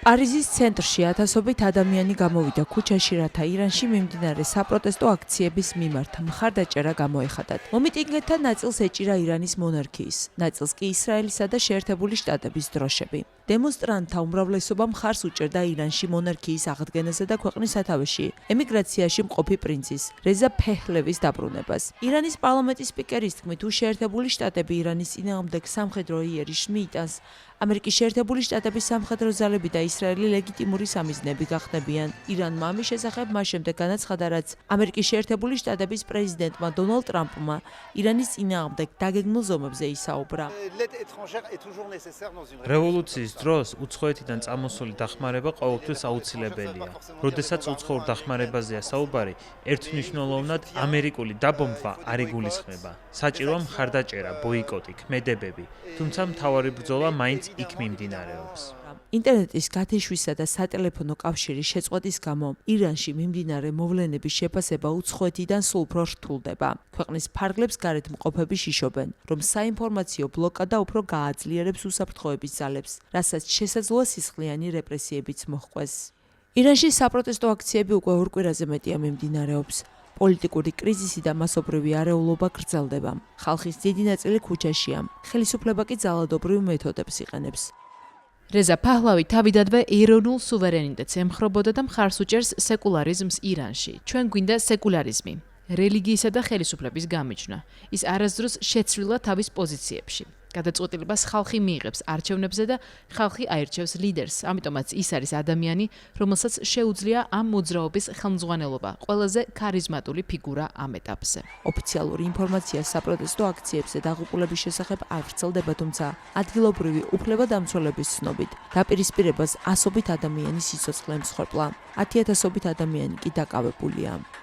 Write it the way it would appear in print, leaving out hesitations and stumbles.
პარიზის ცენტრში ათასობით ადამიანი გამოვიდა ქუჩაში, რათა ირანში მიმდინარე საპროტესტო აქციების მიმართ მხარდაჭერა გამოეხადათ. მომიტინგეთა ნაწილს ეჭირა ირანის მონარქიის, ნაწილს კი ისრაელისა და შეერთებული შტატების დროშები. დემონსტრანტთა უმრავლესობა მხარს უჭერდა ირანში მონარქიის აღდგენასა და ქვეყნის სათავეში ემიგრაციაში მყოფი პრინცის რეზა ფეჰლევის დაბრუნებას. ირანის პარლამენტის სპიკერის თქმით, შეერთებული შტატები ირანის წინააღმდეგ სამხედრო იერიშს მიიტანს. ამერიკის შეერთებული შტატების სამხედრო ძალები და ისრაელი ლეგიტიმური სამიზნეები გახდებიან. ირანმა ამის შესახებ მას შემდეგ განაცხადა, რაც ამერიკის შეერთებული შტატების პრეზიდენტმა დონალდ ტრამპმა ირანის წინააღმდეგ დაგეგმილ ზომებზე ისაუბრა. რევოლუციის დროს უცხოეთიდან წამოსული დახმარება ყოველთვის აუცილებელია. როდესაც უცხოურ დახმარებაზეა საუბარი, ერთმნიშვნელოვნად ამერიკული დაბომბვა არ იგულისხმება. საჭიროა მხარდაჭერა, ბოიკოტი, ქმედებები, თუმცა მთავარი ბრძოლა მაინც იქ მიმდინარეობს. ინტერნეტის გათიშვისა და სატელეფონო კავშირის შეწყვეტის გამო ირანში მიმდინარე მოვლენების შეფასება უცხოეთიდან სულ უფრო რთულდება. ქვეყნის ფარგლებს გარეთ მყოფები შიშობენ, რომ საინფორმაციო ბლოკადა უფრო გააძლიერებს უსაფრთხოების ძალებს, რასაც შესაძლოა სისხლიანი რეპრესიებიც მოჰყვეს. ირანში საპროტესტო აქციები უკვე ორ კვირაზე მეტია მიმდინარეობს. პოლიტიკური კრიზისი და მასობრივი არეულობა გრძელდება. ხალხის დიდი ნაწილი ქუჩაშია, ხელისუფლება კი ძალადობრივ მეთოდებს იყენებს. რეზა ფაჰლავი თავიდანვე ეროვნულ სუვერენიტეტს ემხრობოდა და მხარს უჭერს სეკულარიზმს ირანში. ჩვენ გვინდა სეკულარიზმი, რელიგიისა და ხელისუფლების გამიჯვნა. ის არასდროს შეცვლილა თავის პოზიციებში. გადაწყვეტილებას ხალხი მიიღებს არჩევნებზე და ხალხი აირჩევს ლიდერს. ამიტომაც ის არის ადამიანი, რომელსაც შეუძლია ამ მოძრაობის ხელმძღვანელობა, ყველაზე ქარიზმატული ფიგურა ამ ეტაპზე. ოფიციალური ინფორმაცია საპროტესტო აქციებზე დაღუპულების შესახებ არ ვრცელდება, თუმცა ადგილობრივი უფლებადამცველების ცნობით, დაპირისპირებას ასობით ადამიანის სიცოცხლე ემსხვერპლა, 10,000-ობით ადამიანი კი დაკავებულია.